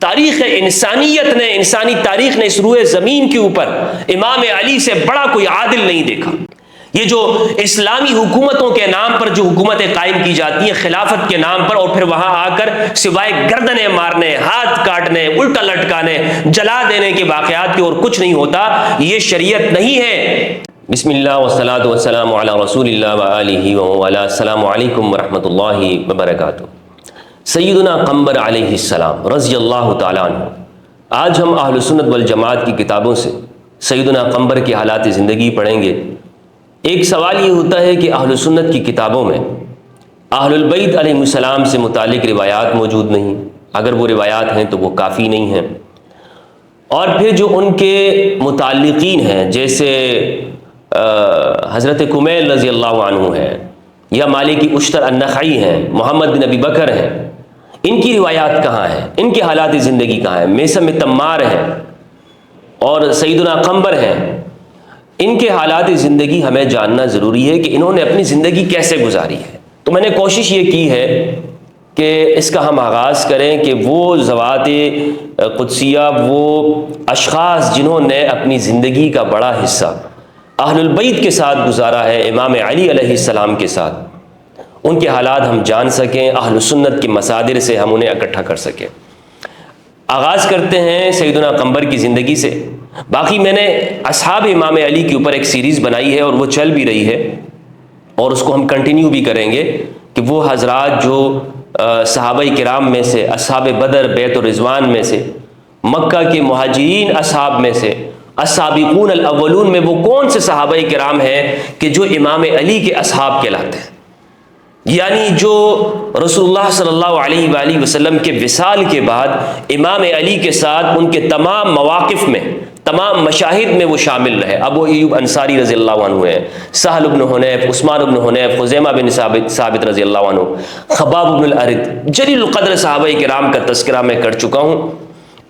تاریخ انسانیت نے، انسانی تاریخ نے اس روئے زمین کے اوپر امام علی سے بڑا کوئی عادل نہیں دیکھا۔ یہ جو اسلامی حکومتوں کے نام پر جو حکومتیں قائم کی جاتی ہیں خلافت کے نام پر، اور پھر وہاں آ کر سوائے گردنیں مارنے، ہاتھ کاٹنے، الٹا لٹکانے، جلا دینے کے واقعات کے اور کچھ نہیں ہوتا، یہ شریعت نہیں ہے۔ بسم اللہ والصلاۃ والسلام علی رسول اللہ وآلہ وآلہ۔ السلام علیکم ورحمۃ اللہ وبرکاتہ۔ سیدنا قمبر علیہ السلام رضی اللہ تعالیٰ عنہ، آج ہم اہل سنت والجماعت کی کتابوں سے سیدنا قمبر کے حالات زندگی پڑھیں گے۔ ایک سوال یہ ہوتا ہے کہ اہل سنت کی کتابوں میں اہل البیت علیہ السلام سے متعلق روایات موجود نہیں، اگر وہ روایات ہیں تو وہ کافی نہیں ہیں، اور پھر جو ان کے متعلقین ہیں جیسے حضرت کمیل رضی اللہ عنہ ہیں یا مالکی اشتر النخعی ہیں، محمد بن ابی بکر ہیں، ان کی روایات کہاں ہیں، ان کے حالات زندگی کہاں ہیں، میثم تمار ہیں اور سیدنا قمبر ہیں، ان کے حالات زندگی ہمیں جاننا ضروری ہے کہ انہوں نے اپنی زندگی کیسے گزاری ہے۔ تو میں نے کوشش یہ کی ہے کہ اس کا ہم آغاز کریں کہ وہ ذوات قدسیہ، وہ اشخاص جنہوں نے اپنی زندگی کا بڑا حصہ اہل البیت کے ساتھ گزارا ہے، امام علی علیہ السلام کے ساتھ، ان کے حالات ہم جان سکیں، اہل سنت کی مصادر سے ہم انہیں اکٹھا کر سکیں۔ آغاز کرتے ہیں سیدنا قمبر کی زندگی سے۔ باقی میں نے اصحاب امام علی کے اوپر ایک سیریز بنائی ہے اور وہ چل بھی رہی ہے، اور اس کو ہم کنٹینیو بھی کریں گے کہ وہ حضرات جو صحابہ کرام میں سے، اصحاب بدر، بیعت الرضوان میں سے، مکہ کے مہاجرین اصحاب میں سے، السابقون الاولون میں وہ کون سے صحابہ کرام ہیں کہ جو امام علی کے اصحاب کہلاتے ہیں، یعنی جو رسول اللہ صلی اللہ علیہ وآلہ وسلم کے وصال کے بعد امام علی کے ساتھ ان کے تمام مواقف میں، تمام مشاہد میں وہ شامل رہے۔ ابو ایوب انصاری رضی اللہ عنہ ہیں، سہل بن حنیف، عثمان بن حنیف، خزیمہ بن ثابت رضی اللہ عنہ، خباب بن الارد، جلیل القدر صحابہ کرام کا تذکرہ میں کر چکا ہوں۔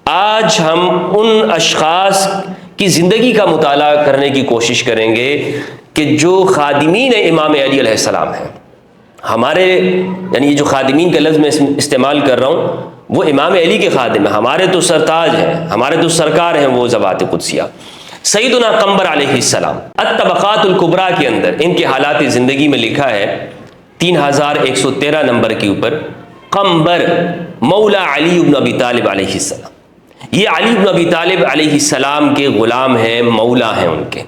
آج ہم ان اشخاص کی زندگی کا مطالعہ کرنے کی کوشش کریں گے کہ جو خادمین امام علی علیہ السلام ہیں، ہمارے یعنی یہ جو خادمین کا لفظ میں استعمال کر رہا ہوں وہ امام علی کے خادم ہیں، ہمارے تو سرتاج ہیں، ہمارے تو سرکار ہیں وہ ذوات قدسیہ۔ سیدنا قمبر علیہ السلام الطبقات الکبریٰ کے اندر ان کے حالات زندگی میں لکھا ہے 3113 نمبر کے اوپر، قمبر مولا علی بن ابی طالب علیہ السلام، یہ علی بن ابی طالب علیہ السلام کے غلام ہیں، مولا ہیں ان کے۔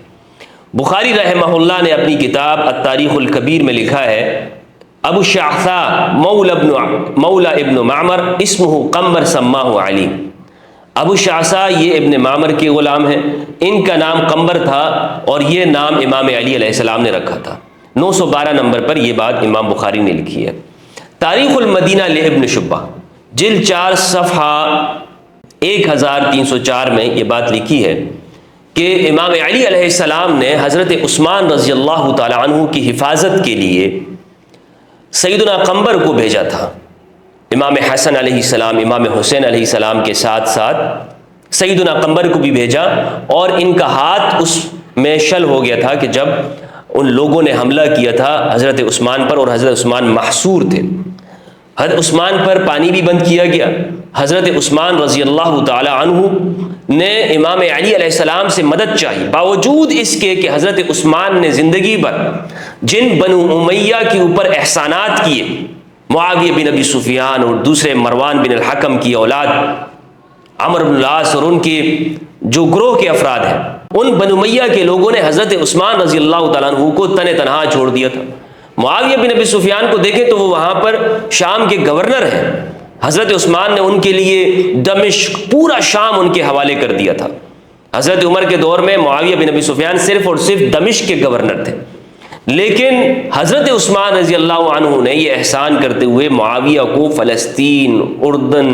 بخاری رحمہ اللہ نے اپنی کتاب التاریخ الکبیر میں لکھا ہے ابو شعثاء مولا ابن معمر اسمہ قمبر سماہ علی، ابو شعثاء یہ ابن معمر کے غلام ہیں، ان کا نام قمبر تھا اور یہ نام امام علی علیہ السلام نے رکھا تھا۔ 912 نمبر پر یہ بات امام بخاری نے لکھی ہے۔ تاریخ المدینہ لابن شبہ جلد 4 صفحہ 1304 میں یہ بات لکھی ہے کہ امام علی علیہ السلام نے حضرت عثمان رضی اللہ تعالی عنہ کی حفاظت کے لیے سیدنا قمبر کو بھیجا تھا۔ امام حسن علیہ السلام، امام حسین علیہ السلام کے ساتھ ساتھ سیدنا قمبر کو بھی بھیجا، اور ان کا ہاتھ اس میں شل ہو گیا تھا کہ جب ان لوگوں نے حملہ کیا تھا حضرت عثمان پر، اور حضرت عثمان محصور تھے، حضرت عثمان پر پانی بھی بند کیا گیا۔ حضرت عثمان رضی اللہ تعالی عنہ نے امام علی علیہ السلام سے مدد چاہی، باوجود اس کے کہ حضرت عثمان نے زندگی بھر جن بنو امیہ کے اوپر احسانات کیے، معاویہ بن ابی سفیان اور دوسرے مروان بن الحکم کی اولاد، عمرو بن العاص اور ان کے جو گروہ کے افراد ہیں، ان بنو امیہ کے لوگوں نے حضرت عثمان رضی اللہ تعالیٰ عنہ کو تن تنہا چھوڑ دیا تھا۔ معاویہ بن ابی سفیان کو دیکھیں تو وہ وہاں پر شام کے گورنر ہیں، حضرت عثمان نے ان کے لیے دمشق، پورا شام ان کے حوالے کر دیا تھا۔ حضرت عمر کے دور میں معاویہ بن ابی سفیان صرف اور صرف دمشق کے گورنر تھے، لیکن حضرت عثمان رضی اللہ عنہ نے یہ احسان کرتے ہوئے معاویہ کو فلسطین، اردن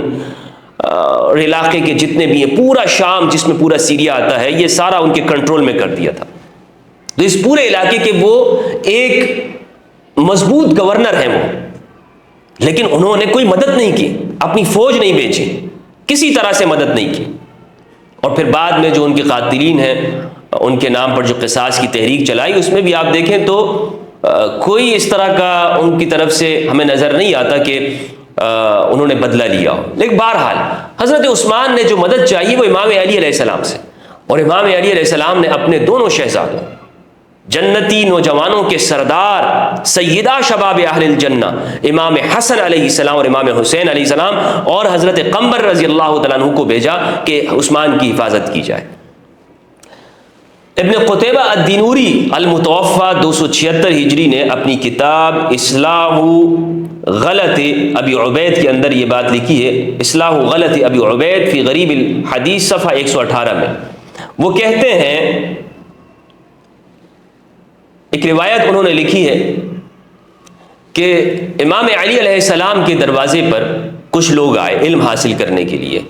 علاقے کے جتنے بھی ہیں، پورا شام جس میں پورا سیریا آتا ہے، یہ سارا ان کے کنٹرول میں کر دیا تھا۔ تو اس پورے علاقے کے وہ ایک مضبوط گورنر ہیں وہ، لیکن انہوں نے کوئی مدد نہیں کی، اپنی فوج نہیں بھیجی، کسی طرح سے مدد نہیں کی۔ اور پھر بعد میں جو ان کے قاتلین ہیں ان کے نام پر جو قصاص کی تحریک چلائی، اس میں بھی آپ دیکھیں تو کوئی اس طرح کا ان کی طرف سے ہمیں نظر نہیں آتا کہ انہوں نے بدلہ لیا ہو. لیکن بہرحال حضرت عثمان نے جو مدد چاہیے وہ امام علی علیہ السلام سے، اور امام علی علیہ السلام نے اپنے دونوں شہزادوں، جنتی نوجوانوں کے سردار سیدہ شباب اہل الجنہ امام حسن علیہ السلام اور امام حسین علیہ السلام اور حضرت قمبر رضی اللہ تعالیٰ عنہ کو بھیجا کہ عثمان کی حفاظت کی جائے. ابن قتیبہ الدینوری المتوفی 276 ہجری نے اپنی کتاب اصلاح غلط ابی عبید کے اندر یہ بات لکھی ہے، اصلاح غلط ابی عبید فی غریب الحدیث صفحہ 118 میں وہ کہتے ہیں، ایک روایت انہوں نے لکھی ہے کہ امام علی علیہ السلام کے دروازے پر کچھ لوگ آئے علم حاصل کرنے کے لیے،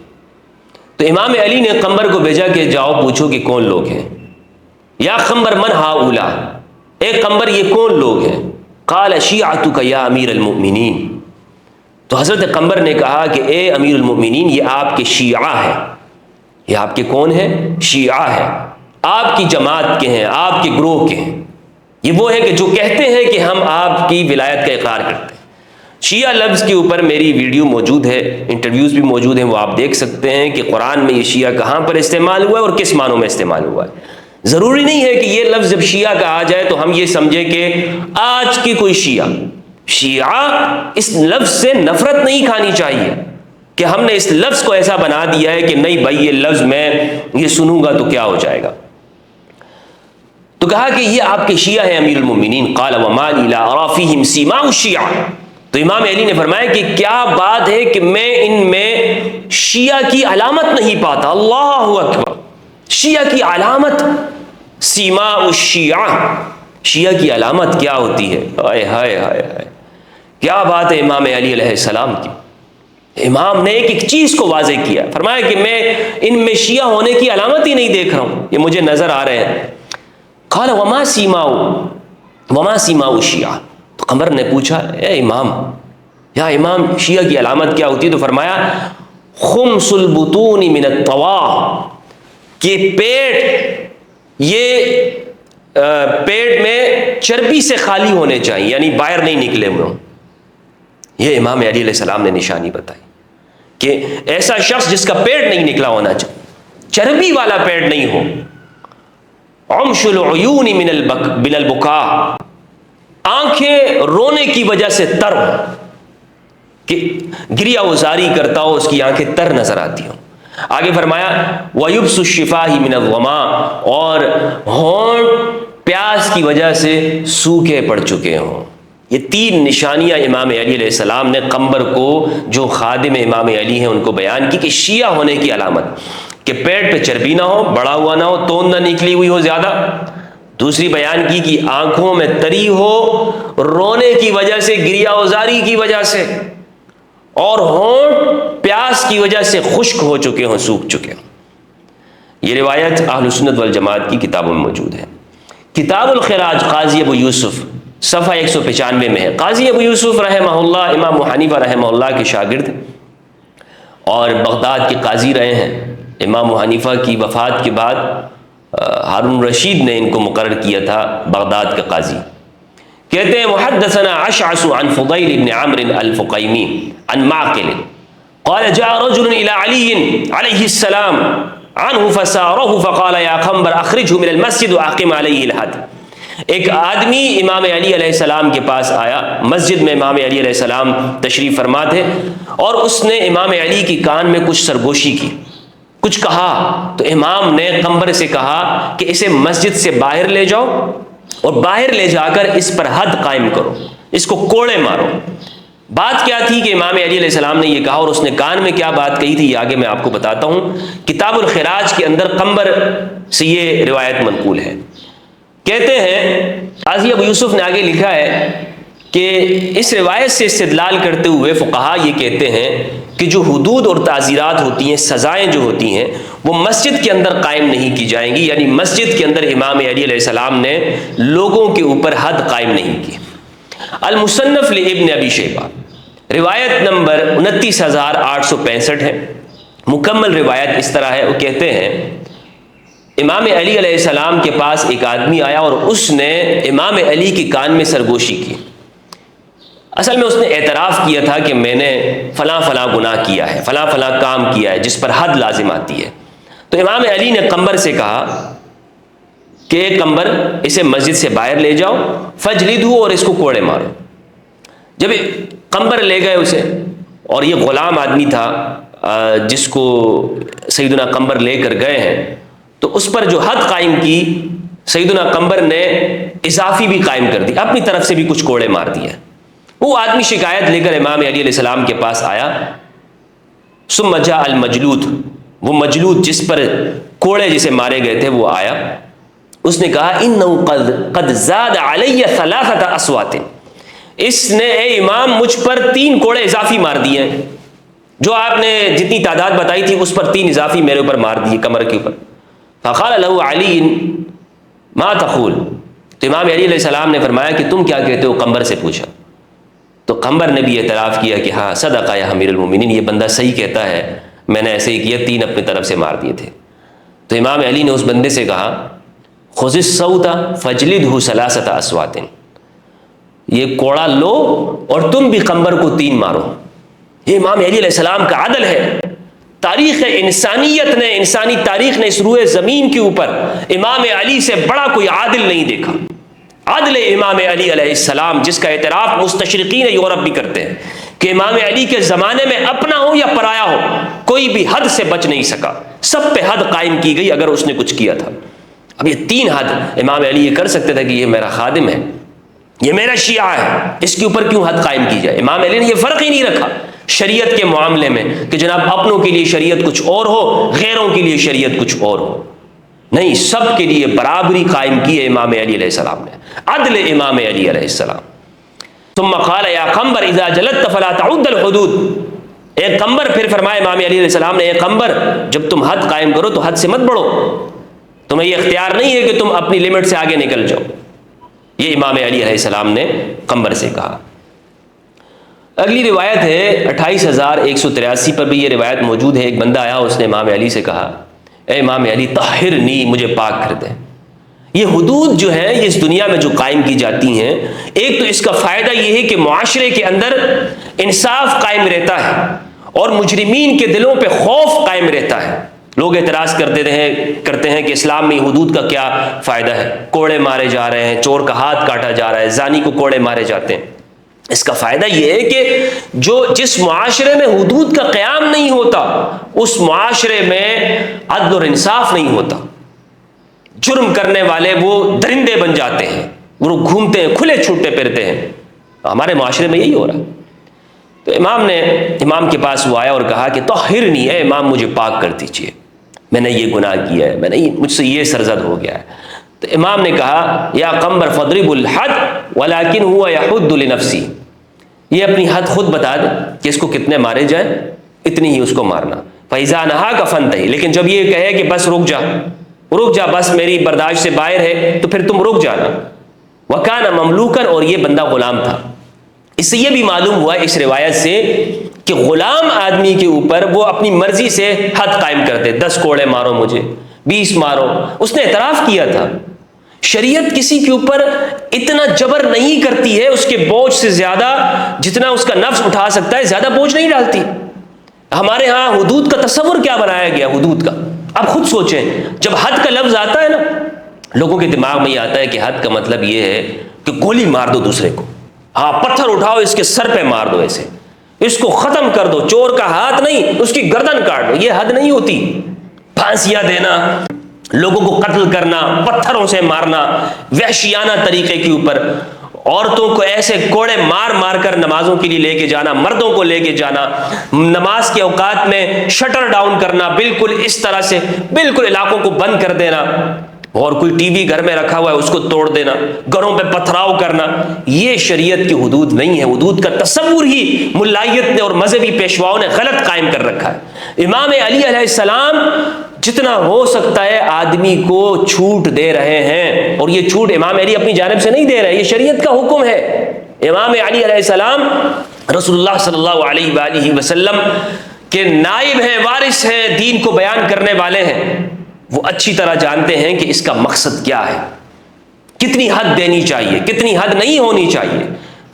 تو امام علی نے قمبر کو بھیجا کہ جاؤ پوچھو کہ کون لوگ ہیں. یا قمبر من ہؤلاء، اے قمبر یہ کون لوگ ہیں؟ قال شیعتک یا امیر المؤمنین، تو حضرت قمبر نے کہا کہ اے امیر المؤمنین یہ آپ کے شیعہ ہیں. یہ آپ کے کون ہیں؟ شیعہ ہیں، آپ کی جماعت کے ہیں، آپ کے گروہ کے ہیں. یہ وہ ہیں کہ جو کہتے ہیں کہ ہم آپ کی ولایت کا اقرار کرتے ہیں. شیعہ لفظ کے اوپر میری ویڈیو موجود ہے، انٹرویوز بھی موجود ہیں، وہ آپ دیکھ سکتے ہیں کہ قرآن میں یہ شیعہ کہاں پر استعمال ہوا ہے اور کس معنوں میں استعمال ہوا ہے. ضروری نہیں ہے کہ یہ لفظ جب شیعہ کہا جائے تو ہم یہ سمجھیں کہ آج کی کوئی شیعہ اس لفظ سے نفرت نہیں کھانی چاہیے کہ ہم نے اس لفظ کو ایسا بنا دیا ہے کہ نہیں بھائی یہ لفظ میں یہ سنوں گا تو کیا ہو جائے گا. تو کہا کہ یہ آپ کے شیعہ ہیں امیر المؤمنین. قال وما لی لا اری فیہم سیماء الشیعہ، تو امام علی نے فرمایا کہ کیا بات ہے کہ میں ان میں شیعہ کی علامت نہیں پاتا. اللہ اکبر، شیعہ کی علامت، سیماء الشیعہ، شیعہ کی علامت کیا ہوتی ہے؟ ہائے ہائے ہائے ہائے، کیا بات ہے امام علی علیہ السلام کی. امام نے ایک ایک چیز کو واضح کیا، فرمایا کہ میں ان میں شیعہ ہونے کی علامت ہی نہیں دیکھ رہا ہوں، یہ مجھے نظر آ رہے ہیں. قال وما سیماء الشیعہ، تو قمر نے پوچھا اے امام، یا امام شیعہ کی علامت کیا ہوتی ہے؟ تو فرمایا خمس البطون من الطواع، کہ پیٹ، یہ پیٹ میں چربی سے خالی ہونے چاہیے، یعنی باہر نہیں نکلے ہوئے ہوں. یہ امام علی علیہ السلام نے نشانی بتائی کہ ایسا شخص جس کا پیٹ نہیں نکلا ہونا چاہیے، چربی والا پیٹ نہیں ہو. عمش العیون من البکاء، آنکھیں رونے کی وجہ سے تر ہو، کہ گریہ وزاری کرتا ہو اس کی آنکھیں تر نظر آتی ہوں. آگے فرمایا وَيُبْسُ الشِّفَاهِ مِنَ الظَّمَا، اور ہونٹ پیاس کی وجہ سے سوکھے پڑ چکے ہوں. یہ تین نشانیاں امام علی علیہ السلام نے قمبر کو، جو خادم امام علی ہیں، ان کو بیان کی کہ شیعہ ہونے کی علامت کہ پیٹ پہ چربی نہ ہو، بڑا ہوا نہ ہو، توند نہ نکلی ہوئی ہو زیادہ. دوسری بیان کی کہ آنکھوں میں تری ہو رونے کی وجہ سے، گریہ وزاری کی وجہ سے، اور ہونٹ پیاس کی وجہ سے خشک ہو چکے ہوں، سوکھ چکے ہوں. یہ روایت اہل سنت والجماعت کی کتابوں میں موجود ہے. کتاب الخراج قاضی ابو یوسف صفحہ 195 میں ہے. قاضی ابو یوسف رحمہ اللہ امام ابو حنیفہ رحمہ اللہ کے شاگرد اور بغداد کے قاضی رہے ہیں. امام ابو حنیفہ کی وفات کے بعد ہارون رشید نے ان کو مقرر کیا تھا بغداد کا قاضی. کہتے ہیں محدثنا اشعث عن فضیل بن عمرو الفقیمی عن معقل قال جاء رجل الى علی علیہ السلام عنہ فسارہ فقال یا قمبر اخرجہ من المسجد واقم علیہ الحد. ایک آدمی امام علی علیہ السلام کے پاس آیا، مسجد میں امام علی علیہ السلام تشریف فرما تھے، اور اس نے امام علی کی کان میں کچھ سرگوشی کی، کچھ کہا. تو امام نے قمبر سے کہا کہ اسے مسجد سے باہر لے جاؤ اور باہر لے جا کر اس پر حد قائم کرو، اس کو کوڑے مارو. بات کیا تھی کہ امام علی علیہ السلام نے یہ کہا، اور اس نے کان میں کیا بات کہی تھی یہ آگے میں آپ کو بتاتا ہوں. کتاب الخراج کے اندر قمبر سے یہ روایت منقول ہے. کہتے ہیں قاضی ابو یوسف نے آگے لکھا ہے کہ اس روایت سے استدلال کرتے ہوئے فقہا یہ کہتے ہیں کہ جو حدود اور تعزیرات ہوتی ہیں، سزائیں جو ہوتی ہیں، وہ مسجد کے اندر قائم نہیں کی جائیں گی. یعنی مسجد کے اندر امام علی علیہ السلام نے لوگوں کے اوپر حد قائم نہیں کی. المصنف لابن ابی شیبہ روایت نمبر 29,865 ہے. مکمل روایت اس طرح ہے، وہ کہتے ہیں امام علی علیہ السلام کے پاس ایک آدمی آیا اور اس نے امام علی کی کان میں سرگوشی کی. اصل میں اس نے اعتراف کیا تھا کہ میں نے فلاں فلاں گناہ کیا ہے، فلاں فلاں کام کیا ہے جس پر حد لازم آتی ہے۔ تو امام علی نے قمبر سے کہا کہ قمبر اسے مسجد سے باہر لے جاؤ، فجلدہ، اور اس کو کوڑے مارو۔ جب قمبر لے گئے اسے، اور یہ غلام آدمی تھا جس کو سیدنا قمبر لے کر گئے ہیں، تو اس پر جو حد قائم کی سیدنا قمبر نے اضافی بھی قائم کر دی، اپنی طرف سے بھی کچھ کوڑے مار دیا۔ وہ آدمی شکایت لے کر امام علی علیہ السلام کے پاس آیا۔ ثم جاء المجلود، وہ مجلود جس پر کوڑے جسے مارے گئے تھے وہ آیا۔ اس نے کہا انہ قد زاد علی ثلاثۃ اصوات، اس نے اے امام مجھ پر 3 کوڑے اضافی مار دیے ہیں، جو آپ نے جتنی تعداد بتائی تھی اس پر 3 اضافی میرے اوپر مار دیے، کمر کے اوپر۔ فقال له علی ما تقول، تو امام علی علیہ السلام نے فرمایا کہ تم کیا کہتے ہو؟ قمبر سے پوچھا تو قمبر نے بھی اعتراف کیا کہ ہاں صدقہ یا امیر المومنین، یہ بندہ صحیح کہتا ہے، میں نے ایسے ہی کیا، 3 اپنی طرف سے مار دیے تھے۔ تو امام علی نے اس بندے سے کہا خذ الصوت فجلدہ ثلاثۃ اصوات، یہ کوڑا لو اور تم بھی قمبر کو 3 مارو۔ یہ امام علی علیہ السلام کا عدل ہے۔ تاریخ انسانیت نے، انسانی تاریخ نے اس روئے زمین کے اوپر امام علی سے بڑا کوئی عادل نہیں دیکھا۔ عدل امام علی علیہ السلام، جس کا اعتراف مستشرقین یورپ بھی کرتے ہیں کہ امام علی کے زمانے میں اپنا ہو یا پرایا ہو کوئی بھی حد سے بچ نہیں سکا، سب پہ حد قائم کی گئی اگر اس نے کچھ کیا تھا۔ اب یہ 3 حد امام علی یہ کر سکتے تھے کہ یہ میرا خادم ہے، یہ میرا شیعہ ہے، اس کے اوپر کیوں حد قائم کی جائے؟ امام علی نے یہ فرق ہی نہیں رکھا شریعت کے معاملے میں کہ جناب اپنوں کے لیے شریعت کچھ اور ہو، غیروں کے لیے شریعت کچھ اور ہو، نہیں، سب کے لیے برابری قائم کی ہے امام علی علیہ السلام نے، عدل امام علی علیہ السلام۔ ثم قال یا قمبر اذا جلدت فلا تعد الحدود، اے قمبر، پھر فرمایا امام علی علیہ السلام نے، اے قمبر جب تم حد قائم کرو تو حد سے مت بڑھو، تمہیں یہ اختیار نہیں ہے کہ تم اپنی لمٹ سے آگے نکل جاؤ۔ یہ امام علی علیہ السلام نے قمبر سے کہا۔ اگلی روایت ہے 28183 پر بھی یہ روایت موجود ہے۔ ایک بندہ آیا، اس نے امام علی سے کہا اے امام علی طہرنی، مجھے پاک کر دیں۔ یہ حدود جو ہیں یہ اس دنیا میں جو قائم کی جاتی ہیں، ایک تو اس کا فائدہ یہ ہے کہ معاشرے کے اندر انصاف قائم رہتا ہے اور مجرمین کے دلوں پہ خوف قائم رہتا ہے۔ لوگ اعتراض کرتے ہیں کہ اسلام میں حدود کا کیا فائدہ ہے، کوڑے مارے جا رہے ہیں، چور کا ہاتھ کاٹا جا رہا ہے، زانی کو کوڑے مارے جاتے ہیں۔ اس کا فائدہ یہ ہے کہ جس معاشرے میں حدود کا قیام نہیں ہوتا اس معاشرے میں عدل اور انصاف نہیں ہوتا، جرم کرنے والے وہ درندے بن جاتے ہیں، وہ گھومتے ہیں، کھلے چھوٹے پھرتے ہیں۔ ہمارے معاشرے میں یہی ہو رہا ہے۔ تو امام کے پاس وہ آیا اور کہا کہ طہرنی، اے امام مجھے پاک کر دیجیے، میں نے یہ گناہ کیا ہے، مجھ سے یہ سرزد ہو گیا ہے۔ تو امام نے کہا یا قمبر فضرب الحد ولکن هو یحد لنفسی، یہ اپنی حد خود بتا دے کہ اس کو کتنے مارے جائیں، اتنی ہی اس کو مارنا۔ فإذا نہاک فانتہی، لیکن جب یہ کہے کہ بس رک جا بس میری برداشت سے باہر ہے، تو پھر تم رک جانا۔ وکان مملوکن، اور یہ بندہ غلام تھا۔ اس سے یہ بھی معلوم ہوا اس روایت سے کہ غلام آدمی کے اوپر وہ اپنی مرضی سے حد قائم کرتے، 10 کوڑے مارو مجھے، 20 مارو۔ اس نے اعتراف کیا تھا شریعت کسی کے اوپر اتنا جبر نہیں کرتی ہے، اس کے بوجھ سے زیادہ جتنا اس کا نفس اٹھا سکتا ہے زیادہ بوجھ نہیں ڈالتی۔ ہمارے ہاں حدود کا تصور کیا بنایا گیا، حدود کا اب خود سوچیں، جب حد کا لفظ آتا ہے نا، لوگوں کے دماغ میں یہ آتا ہے کہ حد کا مطلب یہ ہے کہ گولی مار دو دوسرے کو، ہاں پتھر اٹھاؤ اس کے سر پہ مار دو، ایسے اس کو ختم کر دو، چور کا ہاتھ نہیں اس کی گردن کاٹ دو۔ یہ حد نہیں ہوتی۔ پھانسیاں دینا، لوگوں کو قتل کرنا، پتھروں سے مارنا، وحشیانہ طریقے کے اوپر، عورتوں کو ایسے کوڑے مار مار کر نمازوں کے لیے لے کے جانا، مردوں کو لے کے جانا، نماز کے اوقات میں شٹر ڈاؤن کرنا، بالکل اس طرح سے بالکل علاقوں کو بند کر دینا، اور کوئی ٹی وی گھر میں رکھا ہوا ہے اس کو توڑ دینا، گھروں پہ پتھراؤ کرنا، یہ شریعت کی حدود نہیں ہے۔ حدود کا تصور ہی ملائیت نے اور مذہبی پیشواؤں نے غلط قائم کر رکھا ہے۔ امام علی علیہ السلام جتنا ہو سکتا ہے آدمی کو چھوٹ دے رہے ہیں، اور یہ چھوٹ امام علی اپنی جانب سے نہیں دے رہے، یہ شریعت کا حکم ہے۔ امام علی علیہ السلام رسول اللہ صلی اللہ علیہ وآلہ وسلم کے نائب ہیں، وارث ہیں، دین کو بیان کرنے والے ہیں، وہ اچھی طرح جانتے ہیں کہ اس کا مقصد کیا ہے، کتنی حد دینی چاہیے، کتنی حد نہیں ہونی چاہیے۔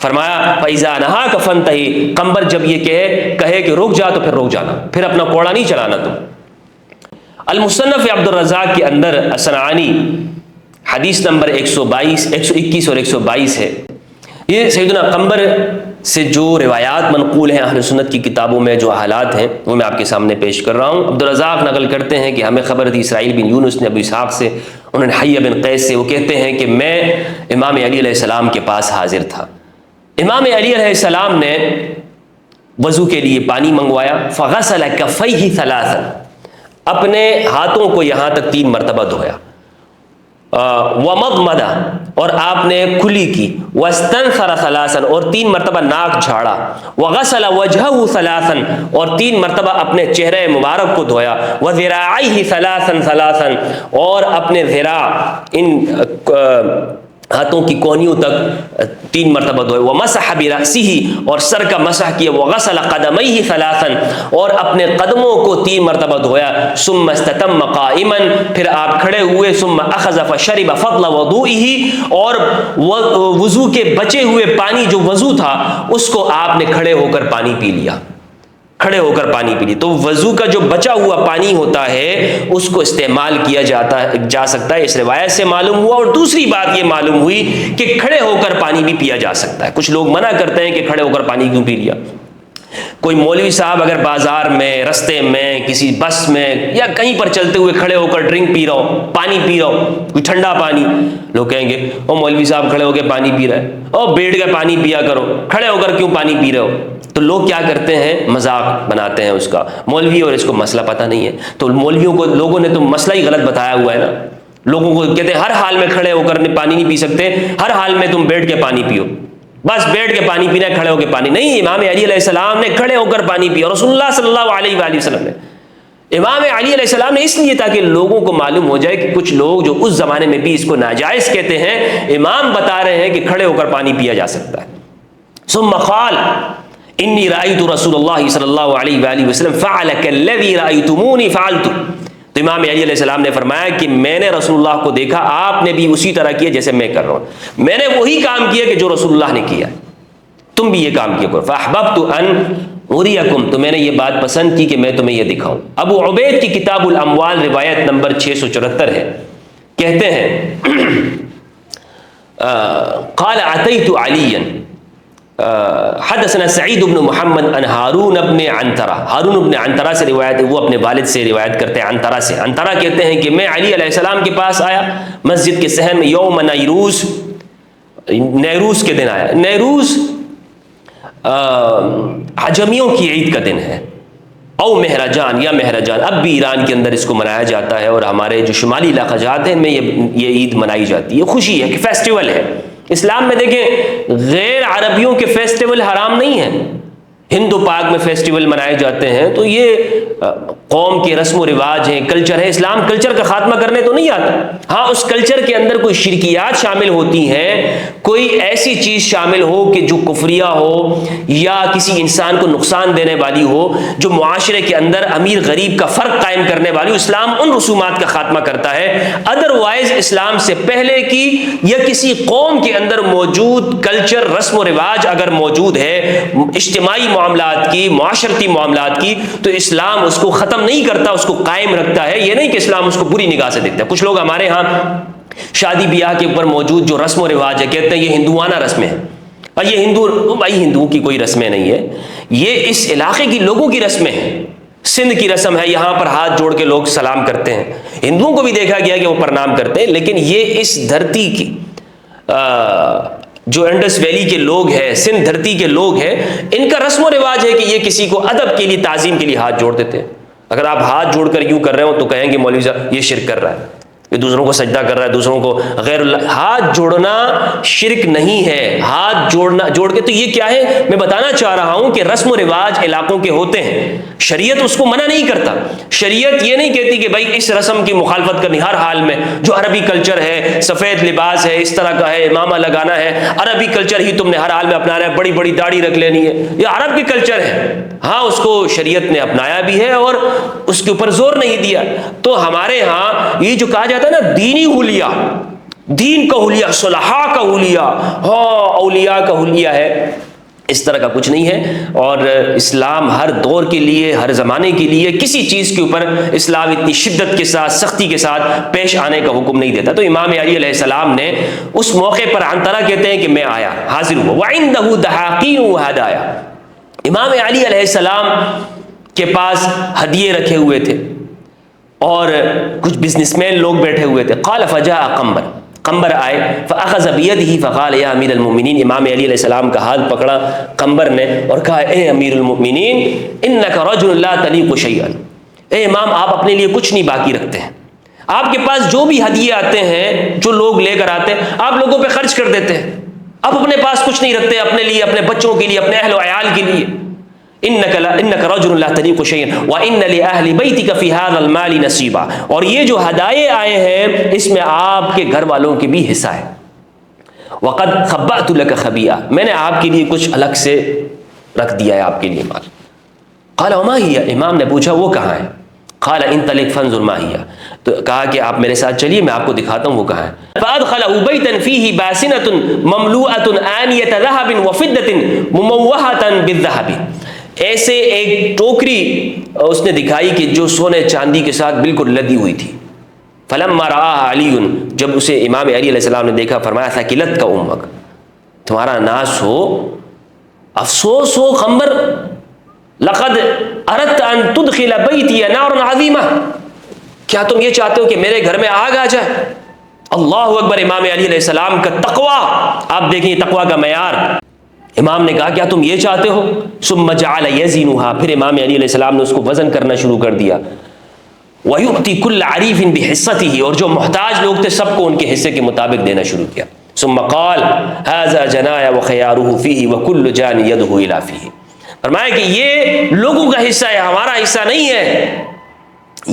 فرمایا فَإِذَا نَهَاكَ فَانْتَهِ، قمبر جب یہ کہے کہ رک جا تو پھر رک جانا، پھر اپنا کوڑا نہیں چلانا تم۔ المصنف عبد الرزاق کے اندر صنعانی حدیث نمبر 121 اور 122 ہے۔ یہ سیدنا قمبر سے جو روایات منقول ہیں اہل سنت کی کتابوں میں، جو حالات ہیں وہ میں آپ کے سامنے پیش کر رہا ہوں۔ عبد الرزاق نقل کرتے ہیں کہ ہمیں خبر تھی اسرائیل بن یونس نے ابو اسحاق سے، انہوں نے حیہ بن قیس سے، وہ کہتے ہیں کہ میں امام علی علیہ السلام کے پاس حاضر تھا۔ امام علی علیہ السلام نے وضو کے لیے پانی منگوایا، فغسل کفیہ ثلاثا، اپنے ہاتھوں کو یہاں تک 3 مرتبہ دھویا، ومضمض، اور آپ نے کھلی کی، واستنثر ثلاثا، اور 3 مرتبہ ناک جھاڑا، وغسل وجہہ ثلاثا، اور 3 مرتبہ اپنے چہرے مبارک کو دھویا، وذراعیہ ثلاثا، اور اپنے ذراع ان ہاتھوں کی کونیوں تک 3 مرتبہ دھوئے، ومسح برأسہ، اور سر کا مسح کیا، وغسل قدمیہ ثلاثا، اور اپنے قدموں کو 3 مرتبہ دھویا، ثم استتم قائما، پھر آپ کھڑے ہوئے، ثم اخذ فشرب فضل وضوئہ، اور وضو کے بچے ہوئے پانی جو وضو تھا اس کو آپ نے کھڑے ہو کر پانی پی لیا، کھڑے ہو کر پانی پی لی۔ تو وضو کا جو بچا ہوا پانی ہوتا ہے اس کو استعمال کیا جا سکتا ہے، اس روایت سے معلوم ہوا۔ اور دوسری بات یہ معلوم ہوئی کہ کھڑے ہو کر پانی بھی پیا جا سکتا ہے۔ کچھ لوگ منع کرتے ہیں کہ کھڑے ہو کر پانی کیوں پی لیا۔ کوئی مولوی صاحب اگر بازار میں، رستے میں، کسی بس میں یا کہیں پر چلتے ہوئے کھڑے ہو کر ڈرنک پی رہا ہو، پانی پی رہا ہو، کوئی ٹھنڈا پانی، لوگ کہیں گے او مولوی صاحب کھڑے ہو کے پانی پی رہا ہے، او بیٹھ کے پانی پیا کرو، کھڑے ہو کر کیوں پانی پی رہے ہو۔ تو لوگ کیا کرتے ہیں، مذاق بناتے ہیں اس کا، مولوی اور اس کو مسئلہ پتہ نہیں ہے، تو مولویوں کو لوگوں نے تو مسئلہ ہی غلط بتایا ہوا ہے نا۔ لوگوں کو کہتے ہیں ہر حال میں کھڑے ہو کر پانی نہیں پی سکتے، ہر حال میں تم بیٹھ کے پانی پیو، بس بیٹھ کے پانی پینا ہے، کھڑے ہو کے پانی نہیں۔ امام علی علیہ السلام نے کھڑے ہو کر پانی پیا، رسول اللہ صلی اللہ علیہ وآلہ وسلم نے، امام علی علیہ السلام نے، اس لیے تاکہ لوگوں کو معلوم ہو جائے کہ کچھ لوگ جو اس زمانے میں بھی اس کو ناجائز کہتے ہیں، امام بتا رہے ہیں کہ کھڑے ہو کر پانی پیا جا سکتا ہے۔ ثم قال انی رأیت رسول اللہ صلی اللہ علیہ وآلہ وسلم فعل کالذی رأیتمونی فعلت، تو امام علی علیہ السلام نے فرمایا کہ میں نے رسول اللہ کو دیکھا، آپ نے بھی اسی طرح کیا جیسے میں کر رہا ہوں، میں نے وہی کام کیا کہ جو رسول اللہ نے کیا، تم بھی یہ کام کیا کرو۔ فاحببت ان اریکم، تو میں نے یہ بات پسند کی کہ میں تمہیں یہ دکھاؤں۔ ابو عبید کی کتاب الاموال روایت نمبر 674 ہے، کہتے ہیں قال اتیت علیا حدثنا سعید بن محمد عن ہارون بن عنترہ، ہارون بن عنترہ سے روایت، وہ اپنے والد سے روایت کرتے ہیں عنترہ سے، عنترہ کہتے ہیں کہ میں علی علیہ السلام کے پاس آیا مسجد کے صحن میں، یوم نیروز، نیروز کے دن آیا۔ نیروز عجمیوں کی عید کا دن ہے، او مہرجان یا مہرجان، اب بھی ایران کے اندر اس کو منایا جاتا ہے، اور ہمارے جو شمالی علاقہ جات ہیں ان میں یہ عید منائی جاتی ہے، یہ خوشی ہے کہ فیسٹیول ہے۔ اسلام میں دیکھیں غیر عربیوں کے فیسٹیول حرام نہیں ہیں، ہندو پاک میں فیسٹیول منائے جاتے ہیں، تو یہ قوم کے رسم و رواج ہیں، کلچر ہے۔ اسلام کلچر کا خاتمہ کرنے تو نہیں آتا، ہاں اس کلچر کے اندر کوئی شرکیات شامل ہوتی ہیں، کوئی ایسی چیز شامل ہو کہ جو کفریہ ہو یا کسی انسان کو نقصان دینے والی ہو، جو معاشرے کے اندر امیر غریب کا فرق قائم کرنے والی، اسلام ان رسومات کا خاتمہ کرتا ہے۔ ادروائز اسلام سے پہلے کی یا کسی قوم کے اندر موجود کلچر، رسم و رواج اگر موجود ہے، اجتماعی معاملات کی، معاشرتی معاملات کی، تو اسلام اس کو ختم نہیں کرتا، اس کو قائم رکھتا ہے۔ یہ نہیں کہ اسلام اس کو بری نگاہ سے دیکھتا ہے۔ کچھ لوگ ہمارے ہاں شادی بیاہ کے اوپر موجود جو رسم و رواج ہے کہتے ہیں یہ ہندوانہ رسمیں ہیں، اور یہ ہندوؤں کی کوئی رسمیں نہیں ہے، یہ اس علاقے کی لوگوں کی رسمیں ہیں۔ سندھ کی رسم ہے، یہاں پر ہاتھ جوڑ کے لوگ سلام کرتے ہیں، ہندوؤں کو بھی دیکھا گیا کہ وہ پرنام کرتے ہیں، لیکن یہ اس دھرتی کی جو انڈس ویلی کے لوگ ہیں، سندھ دھرتی کے لوگ ہیں، ان کا رسم و رواج ہے کہ یہ کسی کو ادب کے لیے، تعظیم کے لیے ہاتھ جوڑ دیتے ہیں۔ اگر آپ ہاتھ جوڑ کر یوں کر رہے ہو تو کہیں گے مولوی صاحب یہ شرک کر رہا ہے، یہ دوسروں کو سجدہ کر رہا ہے، دوسروں کو غیر اللہ۔ ہاتھ جوڑنا شرک نہیں ہے، ہاتھ جوڑ کے تو یہ کیا ہے، میں بتانا چاہ رہا ہوں کہ رسم و رواج علاقوں کے ہوتے ہیں، شریعت اس کو منع نہیں کرتا۔ شریعت یہ نہیں کہتی کہ بھائی اس رسم کی مخالفت کرنی ہر حال میں، جو عربی کلچر ہے، سفید لباس ہے، اس طرح کا ہے، امامہ لگانا ہے، عربی کلچر ہی تم نے ہر حال میں اپنانا ہے، بڑی بڑی داڑھی رکھ لینی ہے، یہ عرب کی کلچر ہے۔ ہاں اس کو شریعت نے اپنایا بھی ہے اور اس کے اوپر زور نہیں دیا۔ تو ہمارے ہاں یہ جو کہا جاتا ہے نا دینی حلیہ، دین کا حلیہ، صلحاء کا حلیہ، ہاں اولیاء کا حلیہ ہے، اس طرح کا کچھ نہیں ہے۔ اور اسلام ہر دور کے لیے، ہر زمانے کے لیے کسی چیز کے اوپر اسلام اتنی شدت کے ساتھ، سختی کے ساتھ پیش آنے کا حکم نہیں دیتا۔ تو امام علی علیہ السلام نے اس موقع پر عنترہ کہتے ہیں کہ میں آیا، حاضر ہوا، وَعِنْدَهُ دَحَاقِينُ وَهَدَايَا، امام علی علیہ السلام کے پاس ہدیے رکھے ہوئے تھے اور کچھ بزنس مین لوگ بیٹھے ہوئے تھے۔ قال فجاء قمبر، قمبر آئے، فاخذ بیدہ فقال یا امیر المؤمنین، امام علی علیہ السلام کا ہاتھ پکڑا قمبر نے اور کہا اے امیر المؤمنین انک رجل لا تلیق شیئا، اے امام آپ اپنے لیے کچھ نہیں باقی رکھتے ہیں، آپ کے پاس جو بھی ہدیے آتے ہیں، جو لوگ لے کر آتے ہیں، آپ لوگوں پہ خرچ کر دیتے ہیں، آپ اپنے پاس کچھ نہیں رکھتے اپنے لیے، اپنے بچوں کے لیے، اپنے اہل و عیال کے لیے۔ انک رجل لا تلیق شیئا وان لاہل بیتک فی ھذا المال نصیبا، اور یہ جو ہدایے آئے ہیں اس میں آپ کے گھر والوں کے بھی حصہ ہے۔ وقد خبأت لک خبیئہ، میں نے آپ کے لیے کچھ الگ سے رکھ دیا ہے آپ کے لیے مال۔ قال وما ہی، امام نے پوچھا وہ کہاں ہے؟ قال انطلق فانظر ما ہی، تو کہا کہ آپ میرے ساتھ چلیے میں آپ کو دکھاتا ہوں وہ کہاں ہے۔ فادخلہ بیتا فیہ باسنۃ مملوءۃ آنیۃ ذہب وفضۃ مموہۃ بالذہب، ایسے ایک ٹوکری اس نے دکھائی کہ جو سونے چاندی کے ساتھ بالکل لدی ہوئی تھی۔ فلما رآہ علی، جب اسے امام علی علیہ السلام نے دیکھا فرمایا ثقلتک امک، تمہارا ناس ہو، افسوس ہو قمبر، لقد اردت ان تدخل بیتی نارا عظیمہ، کیا تم یہ چاہتے ہو کہ میرے گھر میں آگ آ جائے؟ اللہ اکبر، امام علی علیہ السلام کا تقویٰ آپ دیکھیں، تقویٰ کا معیار۔ امام نے کہا کیا تم یہ چاہتے ہو؟ ثم جعل یزنها، پھر امام علی علیہ السلام نے اس کو وزن کرنا شروع کر دیا۔ وَيُؤْتِي كُلَّ عَرِيفٍ بِحِصَّتِهِ، اور جو محتاج لوگ تھے سب کو ان کے حصے کے مطابق دینا شروع کیا۔ ثم قال هذا جنايا وخياره فيه وكل جان يده الى فيه، فرمایا کہ یہ لوگوں کا حصہ ہے، ہمارا حصہ نہیں ہے،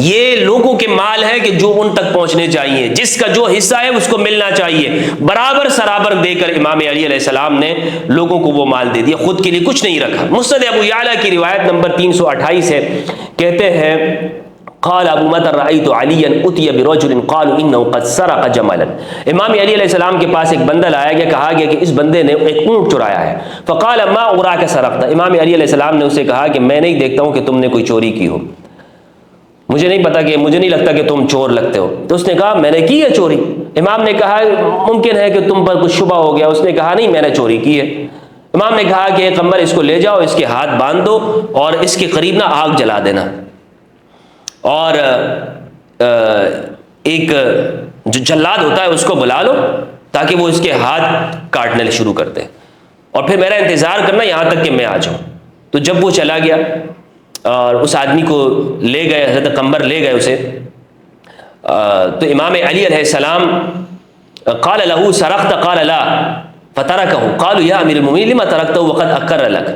یہ لوگوں کے مال ہے کہ جو ان تک پہنچنے چاہیے، جس کا جو حصہ ہے اس کو ملنا چاہیے، برابر سرابر دے کر امام علی علیہ السلام نے لوگوں کو وہ مال دے دیا، خود کے لیے کچھ نہیں رکھا۔ مسند ابو یعلا کی روایت نمبر 328 ہے، کہتے ہیں قال ابو مطر رأیت علیا اتی برجل قالوا انه قد سرق جملا، امام علی علیہ السلام کے پاس ایک بندہ لایا گیا، کہا گیا کہ اس بندے نے ایک اونٹ چرایا ہے۔ فقال ما اراک سرقت، امام علی علیہ السلام نے اسے کہا کہ میں نہیں دیکھتا ہوں کہ تم نے کوئی چوری کی ہو، مجھے نہیں لگتا کہ تم چور لگتے ہو۔ تو اس نے کہا میں نے کی ہے چوری۔ امام نے کہا ممکن ہے کہ تم پر کچھ شبہ ہو گیا، اس نے کہا نہیں میں نے چوری کی ہے۔ امام نے کہا کہ قمر اس کو لے جاؤ، اس کے ہاتھ باندھ دو اور اس کے قریب نہ آگ جلا دینا، اور ایک جو جلاد ہوتا ہے اس کو بلا لو تاکہ وہ اس کے ہاتھ کاٹنے شروع کر دے، اور پھر میرا انتظار کرنا یہاں تک کہ میں آ جاؤں۔ تو جب وہ چلا گیا اور اس آدمی کو لے گئے، حضرت قمبر لے گئے اسے، تو امام علی علیہ السلام قال له سرقت قال لا فتركه قالوا یا امیر المؤمنین لما ترکته وقد اقر لك،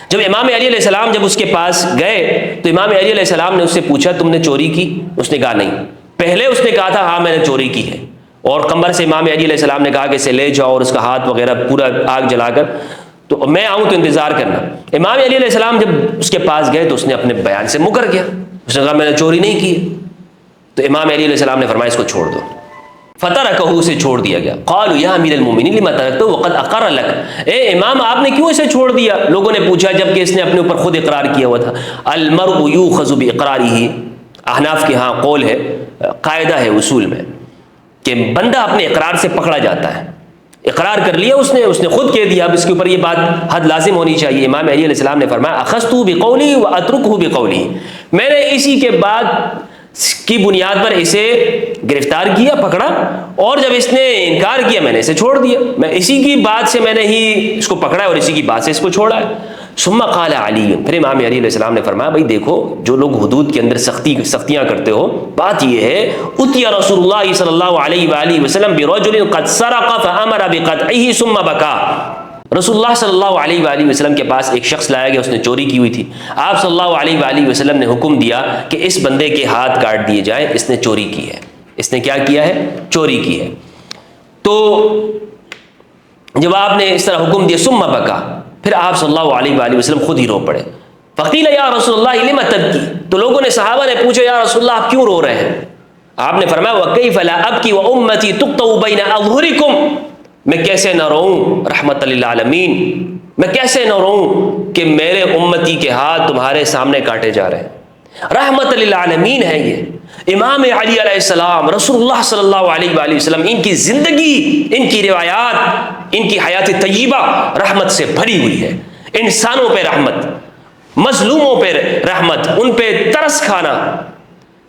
جب امام علی علیہ السلام جب اس کے پاس گئے تو امام علی علیہ السلام نے اس سے پوچھا تم نے چوری کی؟ اس نے کہا نہیں، پہلے اس نے کہا تھا ہاں میں نے چوری کی ہے، اور قمبر سے امام علی علیہ السلام نے کہا کہ اسے لے جاؤ اور اس کا ہاتھ وغیرہ پورا آگ جلا کر تو میں آؤں تو انتظار کرنا۔ امام علی علیہ السلام جب اس کے پاس گئے تو اس نے اپنے بیان سے مکر گیا، اس نے کہا میں نے چوری نہیں کی۔ تو امام علی علیہ السلام نے فرمایا اس کو چھوڑ دو، فترکہ، اسے چھوڑ دیا گیا۔ قالوا یا امیر المؤمنین لما ترکتہ وقد اقر لک، اے امام آپ نے کیوں اسے چھوڑ دیا؟ لوگوں نے پوچھا جبکہ اس نے اپنے اوپر خود اقرار کیا ہوا تھا۔ المرء یؤخذ باقرارہ، احناف کے ہاں قول ہے، قاعدہ ہے اصول میں کہ بندہ اپنے اقرار سے پکڑا جاتا ہے، اقرار کر لیا اس نے خود کہہ دیا، اب اس کے اوپر یہ بات حد لازم ہونی چاہیے۔ امام علی علیہ السلام نے فرمایا اخذتہ بقولی واترکہ بقولی، میں نے اسی کے بعد کی بنیاد پر اسے گرفتار کیا، پکڑا، اور جب اس نے انکار کیا میں نے اسے چھوڑ دیا، میں اسی کی بات سے میں نے ہی اس کو پکڑا ہے اور اسی کی بات سے اس کو چھوڑا ہے۔ ثم قال علی، پھر امام علی علیہ السلام نے فرمایا بھائی دیکھو جو لوگ حدود کے اندر سختیاں کرتے ہو، بات یہ ہے اتي رسول اللہ صلی اللہ علیہ وآلہ وسلم برجل قد سرق فامر بقطعه ثم بكى، رسول اللہ صلی اللہ علیہ وآلہ وسلم کے پاس ایک شخص لایا گیا، اس نے چوری کی ہوئی تھی، آپ صلی اللہ علیہ وآلہ وسلم نے حکم دیا کہ اس بندے کے ہاتھ کاٹ دیے جائیں، اس نے چوری کی ہے، اس نے کیا کیا ہے؟ چوری کی ہے۔ تو جب آپ نے اس طرح حکم دیا ثم بکا، پھر آپ صلی اللہ علیہ وآلہ وسلم خود ہی رو پڑے۔ فقیل یا رسول اللہ لما تبکی، تو لوگوں نے، صحابہ نے پوچھا یا رسول اللہ آپ کیوں رو رہے ہیں؟ آپ نے فرمایا وَكَيْفَ لَا أَبْكِي وَأُمَّتِي تُقْطَعُ بَيْنَ أَظْهُرِكُمْ، میں کیسے نہ روؤں رحمت للعالمین، میں کیسے نہ روؤں کہ میرے امتی کے ہاتھ تمہارے سامنے کاٹے جا رہے ہیں۔ رحمت للعالمین ہے یہ امام علی علیہ السلام، رسول اللہ صلی اللہ علیہ وآلہ وسلم، ان کی زندگی، ان کی روایات، ان کی حیات طیبہ رحمت سے بھری ہوئی ہے۔ انسانوں پہ رحمت، مظلوموں پہ رحمت، ان پہ ترس کھانا۔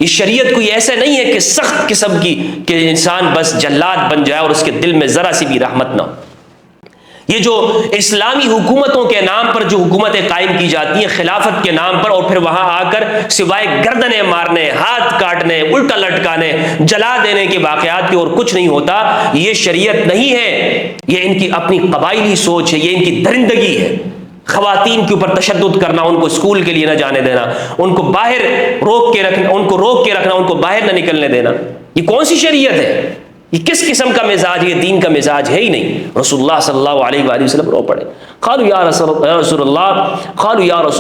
یہ شریعت کوئی ایسا نہیں ہے کہ سخت قسم کی کہ انسان بس جلاد بن جائے اور اس کے دل میں ذرا سی بھی رحمت نہ ہو۔ یہ جو اسلامی حکومتوں کے نام پر جو حکومتیں قائم کی جاتی ہیں خلافت کے نام پر، اور پھر وہاں آ کر سوائے گردنیں مارنے، ہاتھ کاٹنے، الٹا لٹکانے، جلا دینے کے واقعات کی اور کچھ نہیں ہوتا، یہ شریعت نہیں ہے، یہ ان کی اپنی قبائلی سوچ ہے، یہ ان کی درندگی ہے۔ خواتین کے اوپر تشدد کرنا، ان کو اسکول کے لیے نہ جانے دینا، ان کو باہر روک کے رکھنا، ان کو باہر نہ نکلنے دینا، یہ کون سی شریعت ہے؟ یہ کس قسم کا مزاج؟ یہ دین کا مزاج ہے ہی نہیں۔ رسول اللہ صلی اللہ علیہ وآلہ وسلم رو پڑے، قالوا یا رسول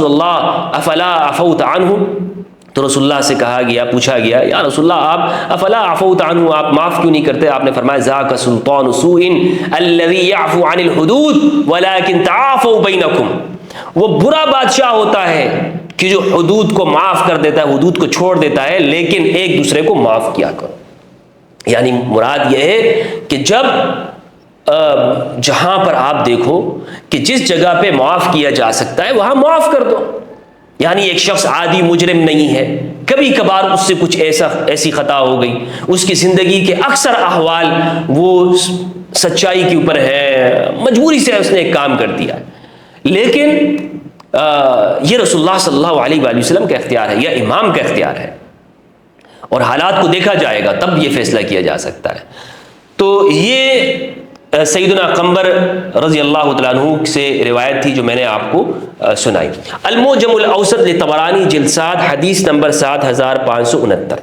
اللہ افلا عفوت عنہ، تو رسول اللہ سے کہا گیا، پوچھا گیا یا رسول اللہ آپ افلا عفوت عنہ، آپ معاف کیوں نہیں کرتے؟ آپ نے فرمایا ذاک سلطان سوء الذی یعفو عن الحدود ولکن تعافوا بینکم، وہ برا بادشاہ ہوتا ہے کہ جو حدود کو معاف کر دیتا ہے، حدود کو چھوڑ دیتا ہے، لیکن ایک دوسرے کو معاف کیا کرو۔ یعنی مراد یہ ہے کہ جب جہاں پر آپ دیکھو کہ جس جگہ پہ معاف کیا جا سکتا ہے وہاں معاف کر دو۔ یعنی ایک شخص عادی مجرم نہیں ہے، کبھی کبھار اس سے کچھ ایسی خطا ہو گئی، اس کی زندگی کے اکثر احوال وہ سچائی کے اوپر ہے، مجبوری سے اس نے ایک کام کر دیا، لیکن یہ رسول اللہ صلی اللہ علیہ وآلہ وسلم کا اختیار ہے یا امام کا اختیار ہے، اور حالات کو دیکھا جائے گا تب یہ فیصلہ کیا جا سکتا ہے۔ تو یہ سیدنا قنبر رضی اللہ تعالیٰ عنہ سے روایت تھی جو میں نے آپ کو سنائی۔ المعجم الاوسط لطبرانی جلد 7 حدیث نمبر 7569۔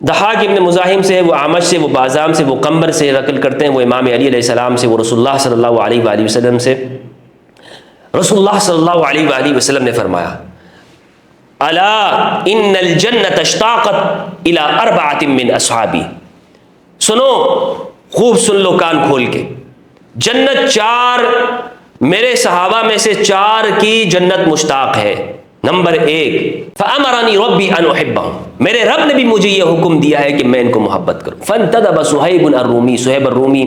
ضحاک ابن مزاحم سے، وہ اعمش سے، وہ بازام سے، وہ قنبر سے نقل کرتے ہیں، وہ امام علی علیہ السلام سے، وہ رسول اللہ صلی اللہ علیہ وآلہ وسلم سے۔ رسول اللہ صلی اللہ علیہ وآلہ وسلم نے فرمایا الا ان الجنۃ اشتاقت الی 4 من اصحابی، سنو خوب سن لو کان کھول کے، جنت 4 میرے صحابہ میں سے 4 کی جنت مشتاق ہے۔ نمبر 1 فامرنی ربی ان احبہم، میرے رب نے بھی مجھے یہ حکم دیا ہے کہ میں ان کو محبت کروں۔ فانتدب صہیب الرومی، صہیب الرومی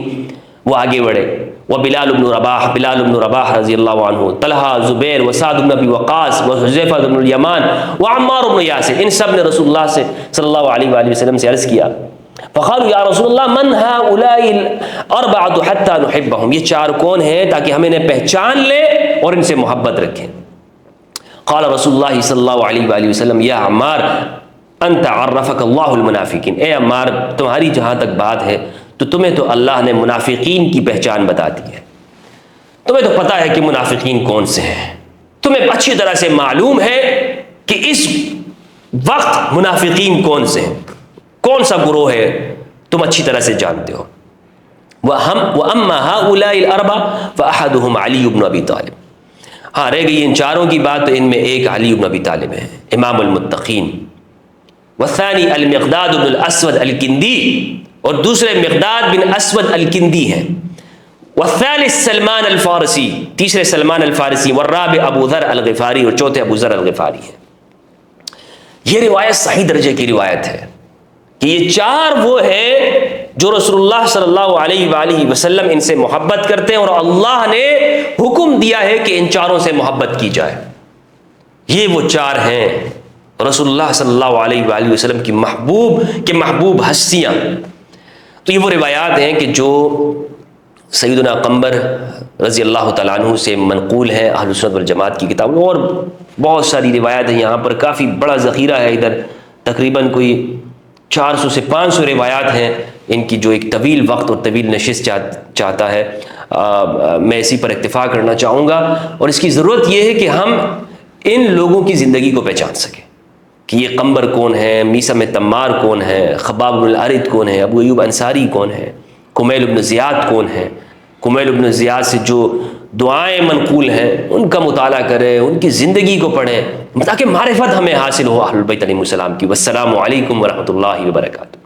وہ آگے بڑھے، وبلال بن رباح رضی اللہ عنہ، طلحہ، زبیر، وسعد بن ابی وقاص، وحذیفہ بن الیمان، وعمار بن یاسر، ان سب نے رسول اللہ سے صلی اللہ علیہ وآلہ وسلم سے عرض کیا، فقالوا یا رسول اللہ من هؤلاء الاربعۃ حتی نحبہم، یہ 4 کون ہیں تاکہ ہم انہیں پہچان لیں اور ان سے محبت رکھیں۔ قال رسول اللہ صلی اللہ علیہ وآلہ وسلم یا عمار انت عرفک اللہ المنافقین، اے عمار تمہاری جہاں تک بات ہے تو تمہیں تو اللہ نے منافقین کی پہچان بتا دی ہے، تمہیں تو پتہ ہے کہ منافقین کون سے ہیں، تمہیں اچھی طرح سے معلوم ہے کہ اس وقت منافقین کون سے ہیں، کون سا گروہ ہے، تم اچھی طرح سے جانتے ہو۔ وَأَمَّا هَؤُلَاءِ الْأَرْبَعَةُ فَأَحَدُهُمْ عَلِيُّ بْنُ أَبِي طَالِبٍ، ہاں رہ گئی ان 4 کی بات، تو ان میں ایک علی بن ابی طالب ہے، امام المتقین، والثانی المقداد بن الاسود الکندی، اور دوسرے مقداد بن اسود الکندی ہیں، والثالث سلمان الفارسی، تیسرے سلمان الفارسی، والرابع ابو ذر الغفاری، اور چوتھے ابو ذر الغفاری ہیں۔ یہ روایت صحیح درجے کی روایت ہے کہ یہ 4 وہ ہیں جو رسول اللہ صلی اللہ علیہ وآلہ وسلم ان سے محبت کرتے ہیں، اور اللہ نے حکم دیا ہے کہ ان 4 سے محبت کی جائے۔ یہ وہ 4 ہیں رسول اللہ صلی اللہ علیہ وآلہ وسلم کی محبوب ہستیاں۔ تو یہ وہ روایات ہیں کہ جو سیدنا قنبر رضی اللہ تعالیٰ عنہ سے منقول ہیں اہل سنت والجماعت کی کتابوں، اور بہت ساری روایات ہیں، یہاں پر کافی بڑا ذخیرہ ہے، ادھر تقریباً کوئی 400 سے 500 روایات ہیں ان کی، جو ایک طویل وقت اور طویل نشست چاہتا ہے۔ میں اسی پر اکتفا کرنا چاہوں گا، اور اس کی ضرورت یہ ہے کہ ہم ان لوگوں کی زندگی کو پہچان سکیں کہ یہ قنبر کون ہے، میثم تمار کون ہے، خباب بن الارد کون ہے، ابو ایوب انصاری کون ہے، کمیل بن زیاد کون ہے۔ کمیل بن زیاد سے جو دعائیں منقول ہیں ان کا مطالعہ کریں، ان کی زندگی کو پڑھیں، تاکہ معرفت ہمیں حاصل ہو اہل بیت علیہ السلام کی۔ والسلام علیکم ورحمۃ اللہ وبرکاتہ۔